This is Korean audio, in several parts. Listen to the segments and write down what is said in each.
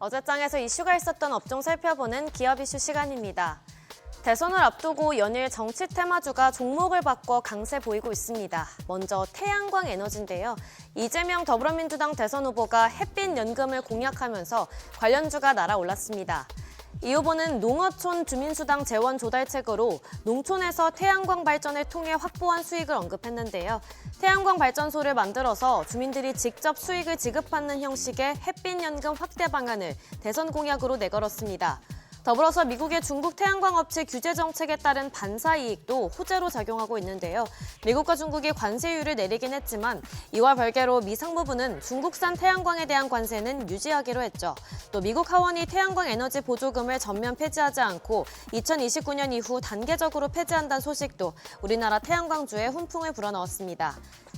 어제장에서 이슈가 있었던 업종 살펴보는 기업 이슈 시간입니다. 대선을 앞두고 연일 정치 테마주가 종목을 바꿔 강세 보이고 있습니다. 먼저 태양광 에너지인데요. 이재명 더불어민주당 대선 후보가 햇빛 연금을 공약하면서 관련주가 날아올랐습니다. 이 후보는 농어촌 주민수당 재원 조달책으로 농촌에서 태양광 발전을 통해 확보한 수익을 언급했는데요. 태양광 발전소를 만들어서 주민들이 직접 수익을 지급받는 형식의 햇빛 연금 확대 방안을 대선 공약으로 내걸었습니다. 더불어서 미국의 중국 태양광 업체 규제 정책에 따른 반사 이익도 호재로 작용하고 있는데요. 미국과 중국이 관세율을 내리긴 했지만 이와 별개로 미 상무부는 중국산 태양광에 대한 관세는 유지하기로 했죠. 또 미국 하원이 태양광 에너지 보조금을 전면 폐지하지 않고 2029년 이후 단계적으로 폐지한다는 소식도 우리나라 태양광주에 훈풍을 불어넣었습니다.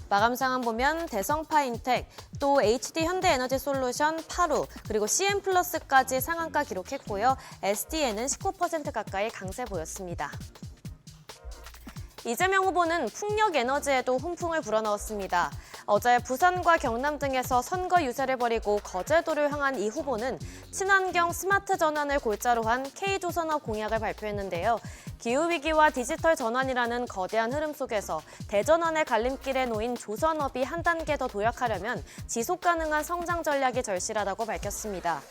마감 상황 보면 대성파인텍, 또 HD현대에너지솔루션, 파루, 그리고 CN플러스까지 상한가 기록했고요. SDN은 19% 가까이 강세 보였습니다. 이재명 후보는 풍력에너지에도 훈풍을 불어넣었습니다. 어제 부산과 경남 등에서 선거 유세를 벌이고 거제도를 향한 이 후보는 친환경 스마트 전환을 골자로 한 K조선업 공약을 발표했는데요. 기후위기와 디지털 전환이라는 거대한 흐름 속에서 대전환의 갈림길에 놓인 조선업이 한 단계 더 도약하려면 지속 가능한 성장 전략이 절실하다고 밝혔습니다.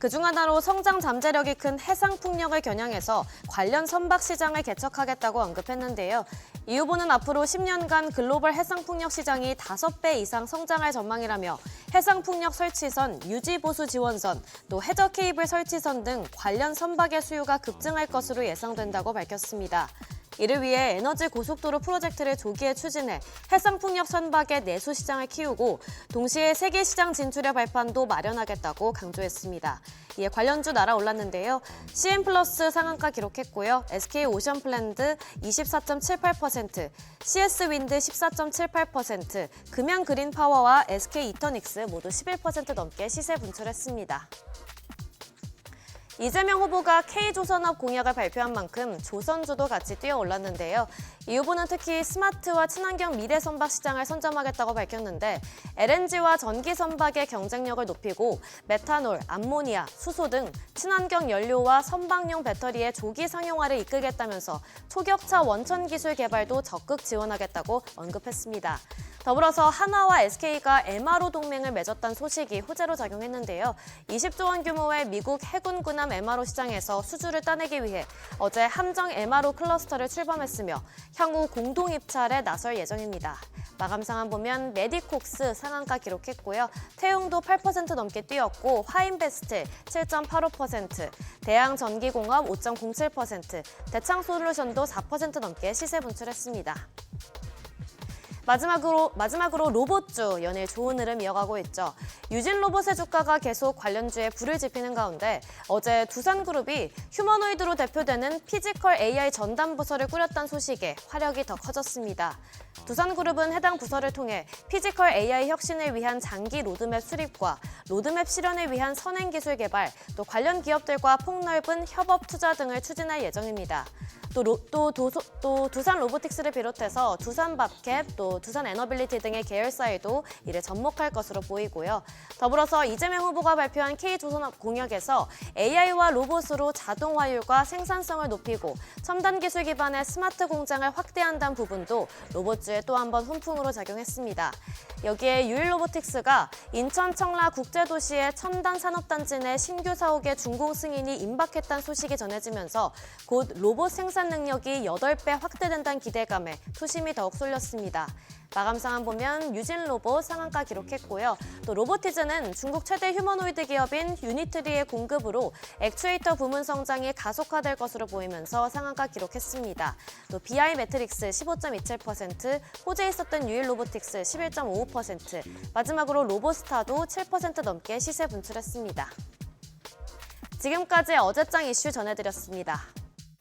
그중 하나로 성장 잠재력이 큰 해상풍력을 겨냥해서 관련 선박 시장을 개척하겠다고 언급했는데요. 이 후보는 앞으로 10년간 글로벌 해상풍력 시장이 5배 이상 성장할 전망이라며 해상풍력 설치선, 유지보수 지원선, 또 해저 케이블 설치선 등 관련 선박의 수요가 급증할 것으로 예상된다고 밝혔습니다. 이를 위해 에너지 고속도로 프로젝트를 조기에 추진해 해상풍력 선박의 내수 시장을 키우고 동시에 세계 시장 진출의 발판도 마련하겠다고 강조했습니다. 이에 관련주 날아올랐는데요. CN플러스 상한가 기록했고요. SK오션플랜드 24.78%, CS윈드 14.78%, 금양그린파워와 SK이터닉스 모두 11% 넘게 시세 분출했습니다. 이재명 후보가 K조선업 공약을 발표한 만큼 조선주도 같이 뛰어올랐는데요. 이 후보는 특히 스마트와 친환경 미래 선박 시장을 선점하겠다고 밝혔는데 LNG와 전기 선박의 경쟁력을 높이고 메탄올, 암모니아, 수소 등 친환경 연료와 선박용 배터리의 조기 상용화를 이끌겠다면서 초격차 원천 기술 개발도 적극 지원하겠다고 언급했습니다. 더불어서 한화와 SK가 MRO 동맹을 맺었다는 소식이 호재로 작용했는데요. 20조 원 규모의 미국 해군 군함 MRO 시장에서 수주를 따내기 위해 어제 함정 MRO 클러스터를 출범했으며 향후 공동 입찰에 나설 예정입니다. 마감 상황 보면 메디콕스 상한가 기록했고요. 태용도 8% 넘게 뛰었고 화인베스트 7.85%, 대양전기공업 5.07%, 대창솔루션도 4% 넘게 시세 분출했습니다. 마지막으로 로봇주 연일 좋은 흐름 이어가고 있죠. 유진 로봇의 주가가 계속 관련주에 불을 지피는 가운데 어제 두산그룹이 휴머노이드로 대표되는 피지컬 AI 전담 부서를 꾸렸다는 소식에 화력이 더 커졌습니다. 두산그룹은 해당 부서를 통해 피지컬 AI 혁신을 위한 장기 로드맵 수립과 로드맵 실현을 위한 선행 기술 개발, 또 관련 기업들과 폭넓은 협업 투자 등을 추진할 예정입니다. 또 두산 로보틱스를 비롯해서 두산밥캡, 또 두산 에너빌리티 등의 계열사에도 이를 접목할 것으로 보이고요. 더불어서 이재명 후보가 발표한 K조선업 공약에서 AI와 로봇으로 자동 화율과 생산성을 높이고 첨단 기술 기반의 스마트 공장을 확대한다는 부분도 로봇주에 또 한 번 훈풍으로 작용했습니다. 여기에 유일로보틱스가 인천 청라 국제도시의 첨단 산업단지 내 신규 사옥의 준공 승인이 임박했다는 소식이 전해지면서 곧 로봇 생산 능력이 8배 확대된다는 기대감에 투심이 더욱 쏠렸습니다. 마감 상황 보면 유진 로봇 상한가 기록했고요. 또 로보티즈는 중국 최대 휴머노이드 기업인 유니트리의 공급으로 액추에이터 부문 성장이 가속화될 것으로 보이면서 상한가 기록했습니다. 또 BI 매트릭스 15.27%, 호재에 있었던 유일 로보틱스 11.55%, 마지막으로 로보스타도 7% 넘게 시세 분출했습니다. 지금까지 어제장 이슈 전해드렸습니다.